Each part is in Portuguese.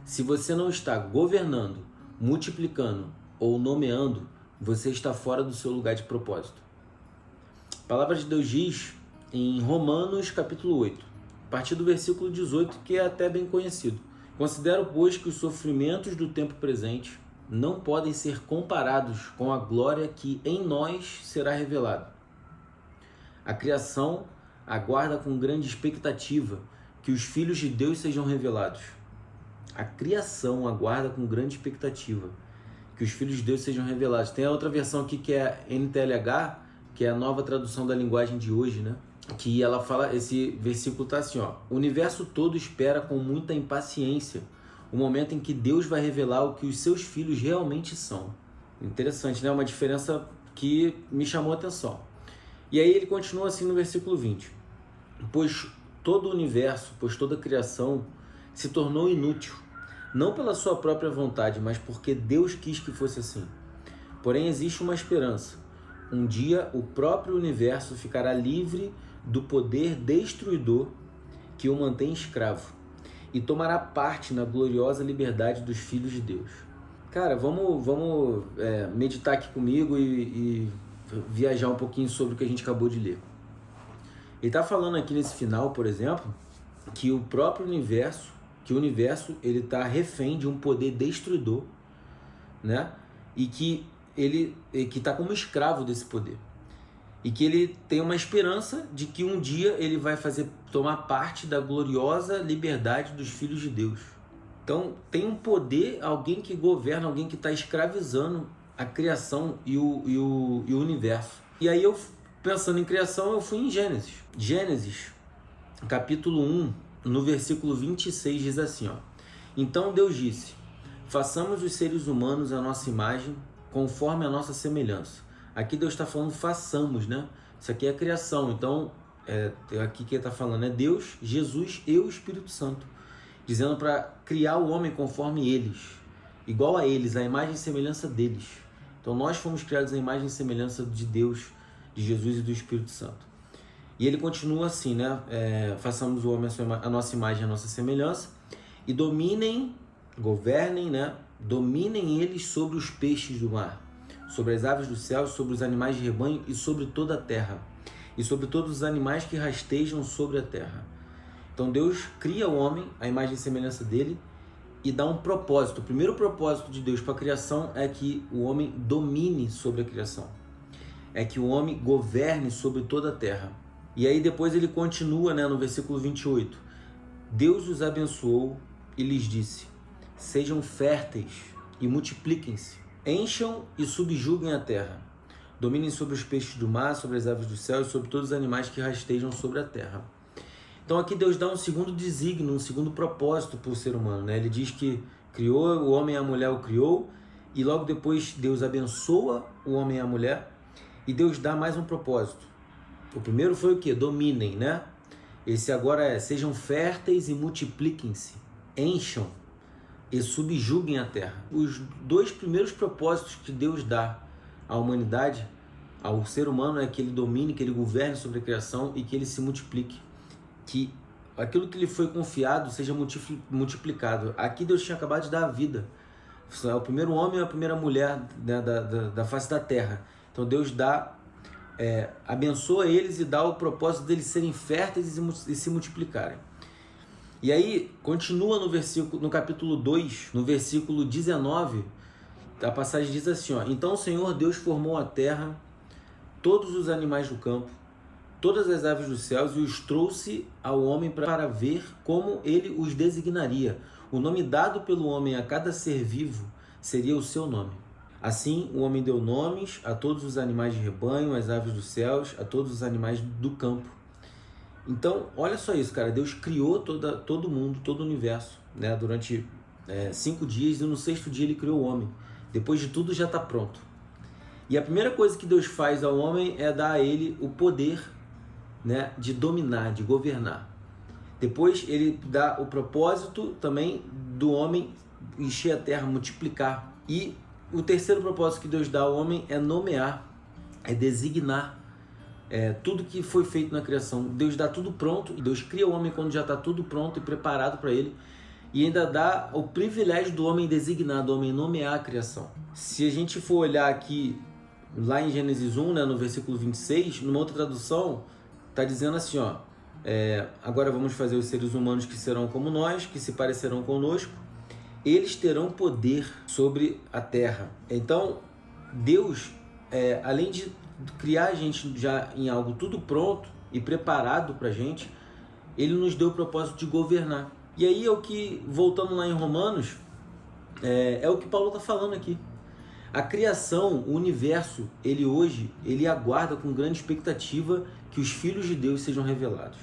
Se você não está governando, multiplicando ou nomeando, você está fora do seu lugar de propósito. A palavra de Deus diz em Romanos capítulo 8, a partir do versículo 18, que é até bem conhecido. Considero, pois, que os sofrimentos do tempo presente não podem ser comparados com a glória que em nós será revelada. A criação aguarda com grande expectativa que os filhos de Deus sejam revelados. A criação aguarda com grande expectativa que os filhos de Deus sejam revelados. Tem a outra versão aqui que é NTLH, que é a nova tradução da linguagem de hoje, né? Que ela fala, esse versículo tá assim, ó: o universo todo espera com muita impaciência o momento em que Deus vai revelar o que os seus filhos realmente são. Interessante, né? Uma diferença que me chamou a atenção. E aí ele continua assim no versículo 20: pois todo o universo, pois toda a criação se tornou inútil, não pela sua própria vontade, mas porque Deus quis que fosse assim. Porém, existe uma esperança. Um dia o próprio universo ficará livre do poder destruidor que o mantém escravo e tomará parte na gloriosa liberdade dos filhos de Deus. Cara, vamos meditar aqui comigo e viajar um pouquinho sobre o que a gente acabou de ler. Ele está falando aqui nesse final, por exemplo, que o próprio universo, ele está refém de um poder destruidor, né? E que ele está como escravo desse poder. E que ele tem uma esperança de que um dia ele vai tomar parte da gloriosa liberdade dos filhos de Deus. Então tem um poder, alguém que governa, alguém que está escravizando a criação e o universo. E aí eu, pensando em criação, eu fui em Gênesis. Gênesis, capítulo 1, no versículo 26, diz assim, ó: então Deus disse: façamos os seres humanos à nossa imagem, conforme a nossa semelhança. Aqui Deus está falando façamos, né? Isso aqui é a criação. Então, aqui quem está falando é Deus, Jesus e o Espírito Santo, dizendo para criar o homem conforme eles, igual a eles, a imagem e semelhança deles. Então, nós fomos criados à imagem e semelhança de Deus, de Jesus e do Espírito Santo. E ele continua assim, né? Façamos o homem a nossa imagem e a nossa semelhança, e governem, né? Dominem eles sobre os peixes do mar, sobre as aves do céu, sobre os animais de rebanho e sobre toda a terra, e sobre todos os animais que rastejam sobre a terra. Então Deus cria o homem, a imagem e semelhança dele, e dá um propósito. O primeiro propósito de Deus para a criação é que o homem domine sobre a criação, é que o homem governe sobre toda a terra. E aí depois ele continua, né, no versículo 28. Deus os abençoou e lhes disse: sejam férteis e multipliquem-se, encham e subjuguem a terra, dominem sobre os peixes do mar, sobre as aves do céu e sobre todos os animais que rastejam sobre a terra. Então aqui Deus dá um segundo desígnio, um segundo propósito para o ser humano, né? Ele diz que criou o homem e a mulher, o criou, e logo depois Deus abençoa o homem e a mulher, e Deus dá mais um propósito. O primeiro foi o quê? Dominem, né? Esse agora é: sejam férteis e multipliquem-se, encham e subjuguem a terra. Os dois primeiros propósitos que Deus dá à humanidade, ao ser humano, é que ele domine, que ele governe sobre a criação e que ele se multiplique, que aquilo que lhe foi confiado seja multiplicado. Aqui Deus tinha acabado de dar a vida. É o primeiro homem e a primeira mulher, né, da face da terra. Então Deus abençoa eles e dá o propósito deles serem férteis e se multiplicarem. E aí, continua no capítulo 2, no versículo 19, a passagem diz assim, ó: então o Senhor Deus formou a terra, todos os animais do campo, todas as aves dos céus, e os trouxe ao homem para ver como ele os designaria. O nome dado pelo homem a cada ser vivo seria o seu nome. Assim, o homem deu nomes a todos os animais de rebanho, às aves dos céus, a todos os animais do campo. Então, olha só isso, cara. Deus criou todo mundo, todo o universo, né, durante 5 dias, e no 6º dia ele criou o homem. Depois de tudo já está pronto. E a primeira coisa que Deus faz ao homem é dar a ele o poder, né, de dominar, de governar. Depois ele dá o propósito também do homem encher a terra, multiplicar. E o terceiro propósito que Deus dá ao homem é nomear, é designar tudo que foi feito na criação. Deus dá tudo pronto, e Deus cria o homem quando já está tudo pronto e preparado para ele. e ainda dá o privilégio do homem designar, do homem nomear a criação. Se a gente for olhar aqui, lá em Gênesis 1, né, no versículo 26, numa outra tradução, está dizendo assim, ó, agora vamos fazer os seres humanos que serão como nós, que se parecerão conosco, eles terão poder sobre a terra. Então, Deus, além de criar a gente já em algo tudo pronto e preparado para a gente, Ele nos deu o propósito de governar. E aí é o que, voltando lá em Romanos, é o que Paulo está falando aqui. A criação, o universo, ele aguarda com grande expectativa que os filhos de Deus sejam revelados.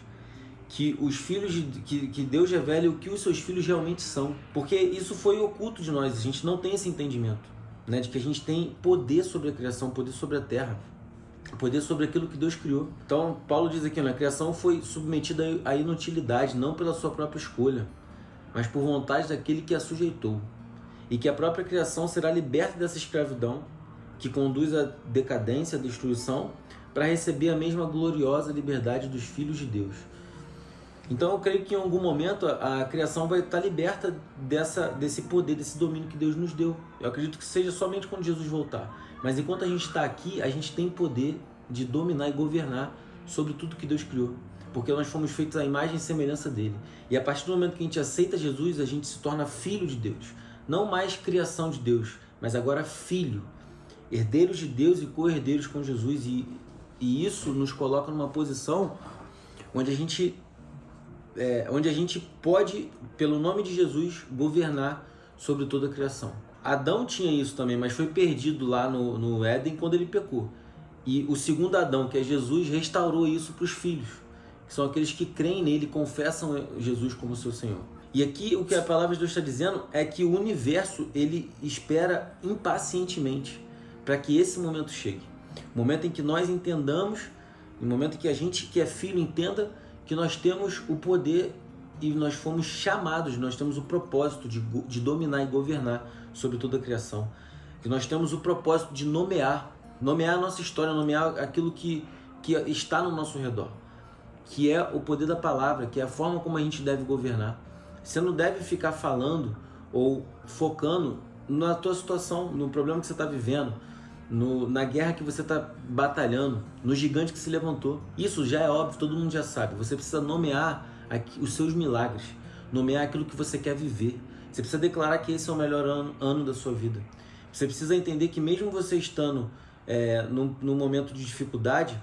Que os filhos que Deus revele o que os seus filhos realmente são. Porque isso foi oculto de nós, a gente não tem esse entendimento, né, de que a gente tem poder sobre a criação, poder sobre a terra, poder sobre aquilo que Deus criou. Então, Paulo diz aqui, né, a criação foi submetida à inutilidade, não pela sua própria escolha, mas por vontade daquele que a sujeitou. E que a própria criação será liberta dessa escravidão, que conduz à decadência, à destruição, para receber a mesma gloriosa liberdade dos filhos de Deus. Então eu creio que em algum momento a criação vai estar liberta desse poder, desse domínio que Deus nos deu. Eu acredito que seja somente quando Jesus voltar. Mas enquanto a gente está aqui, a gente tem poder de dominar e governar sobre tudo que Deus criou. Porque nós fomos feitos à imagem e semelhança dele. E a partir do momento que a gente aceita Jesus, a gente se torna filho de Deus. Não mais criação de Deus, mas agora filho. Herdeiros de Deus e co-herdeiros com Jesus. E isso nos coloca numa posição onde a gente pode, pelo nome de Jesus, governar sobre toda a criação. Adão tinha isso também, mas foi perdido lá no Éden quando ele pecou. E o segundo Adão, que é Jesus, restaurou isso para os filhos, que são aqueles que creem nele e confessam Jesus como seu Senhor. E aqui o que a palavra de Deus está dizendo é que o universo ele espera impacientemente para que esse momento chegue. O momento em que nós entendamos, o momento em que a gente que é filho entenda que nós temos o poder e nós fomos chamados, nós temos o propósito de dominar e governar sobre toda a criação. Que nós temos o propósito de nomear a nossa história, nomear aquilo que está no nosso redor, que é o poder da palavra, que é a forma como a gente deve governar. Você não deve ficar falando ou focando na tua situação, no problema que você está vivendo, na guerra que você está batalhando, no gigante que se levantou. Isso já é óbvio, todo mundo já sabe. Você precisa nomear os seus milagres, nomear aquilo que você quer viver. Você precisa declarar que esse é o melhor ano da sua vida. Você precisa entender que mesmo você estando num momento de dificuldade,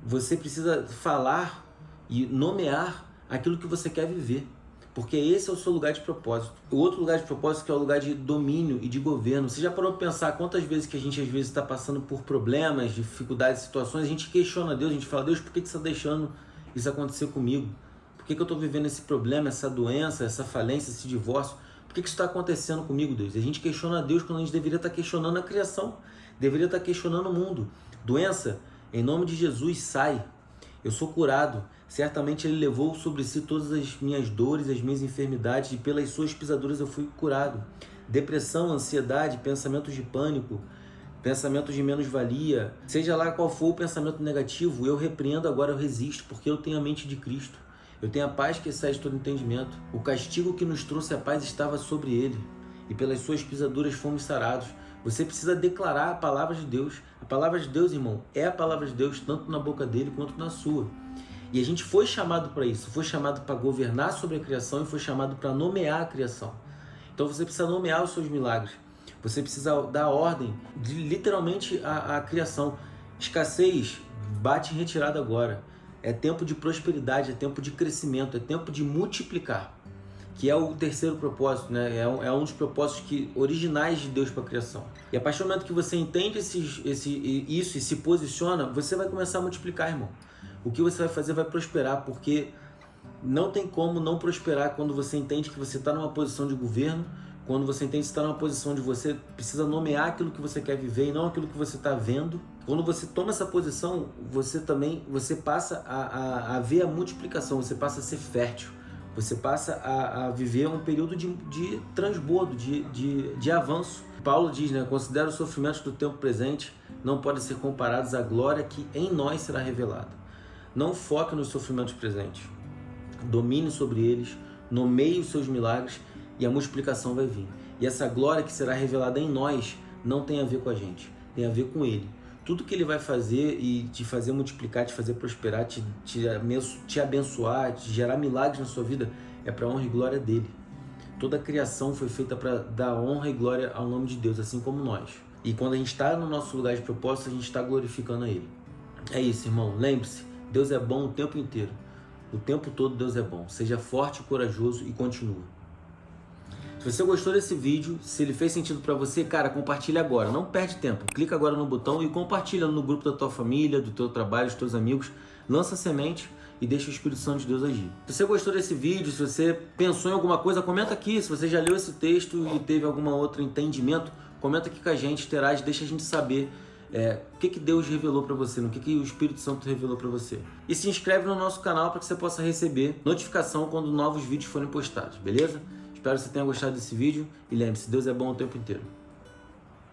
você precisa falar e nomear aquilo que você quer viver. Porque esse é o seu lugar de propósito. O outro lugar de propósito que é o lugar de domínio e de governo. Você já parou para pensar quantas vezes que a gente às vezes está passando por problemas, dificuldades, situações, a gente questiona Deus, a gente fala, Deus, por que você está deixando isso acontecer comigo? Por que eu estou vivendo esse problema, essa doença, essa falência, esse divórcio? Por que isso está acontecendo comigo, Deus? E a gente questiona Deus quando a gente deveria estar questionando a criação, deveria estar questionando o mundo. Doença, em nome de Jesus, sai. Eu sou curado. Certamente Ele levou sobre si todas as minhas dores, as minhas enfermidades, e pelas suas pisaduras eu fui curado. Depressão, ansiedade, pensamentos de pânico, pensamentos de menos-valia, seja lá qual for o pensamento negativo, eu repreendo agora, eu resisto, porque eu tenho a mente de Cristo. Eu tenho a paz que excede todo entendimento. O castigo que nos trouxe a paz estava sobre Ele, e pelas suas pisaduras fomos sarados. Você precisa declarar a palavra de Deus. A palavra de Deus, irmão, é a palavra de Deus, tanto na boca dele quanto na sua. E a gente foi chamado para isso, foi chamado para governar sobre a criação e foi chamado para nomear a criação. Então você precisa nomear os seus milagres. Você precisa dar ordem, literalmente, à criação. Escassez, bate em retirada agora. É tempo de prosperidade, é tempo de crescimento, é tempo de multiplicar. Que é o terceiro propósito, né? É um dos propósitos originais de Deus para a criação. E a partir do momento que você entende isso e se posiciona, você vai começar a multiplicar, irmão. O que você vai fazer vai prosperar, porque não tem como não prosperar quando você entende que você está numa posição de governo, quando você entende que você está numa posição de você precisa nomear aquilo que você quer viver e não aquilo que você está vendo. Quando você toma essa posição, você passa a ver a multiplicação, você passa a ser fértil, você passa a viver um período de transbordo, de avanço. Paulo diz, né, considera os sofrimentos do tempo presente, não podem ser comparados à glória que em nós será revelada. Não foque nos sofrimentos presentes. Domine sobre eles, nomeie os seus milagres e a multiplicação vai vir. E essa glória que será revelada em nós não tem a ver com a gente, tem a ver com Ele. Tudo que Ele vai fazer e te fazer multiplicar, te fazer prosperar, te abençoar, te gerar milagres na sua vida, é para a honra e glória dEle. Toda a criação foi feita para dar honra e glória ao nome de Deus, assim como nós. E quando a gente está no nosso lugar de propósito, a gente está glorificando a Ele. É isso, irmão. Lembre-se, Deus é bom o tempo inteiro. O tempo todo Deus é bom. Seja forte e corajoso e continua. Se você gostou desse vídeo, se ele fez sentido para você, cara, compartilha agora. Não perde tempo. Clica agora no botão e compartilha no grupo da tua família, do teu trabalho, dos teus amigos. Lança a semente e deixa o Espírito Santo de Deus agir. Se você gostou desse vídeo, se você pensou em alguma coisa, comenta aqui. Se você já leu esse texto e teve algum outro entendimento, comenta aqui com a gente, interage, deixa a gente saber o que Deus revelou para você, no que o Espírito Santo revelou para você. E se inscreve no nosso canal para que você possa receber notificação quando novos vídeos forem postados, beleza? Espero que você tenha gostado desse vídeo e lembre-se, Deus é bom o tempo inteiro.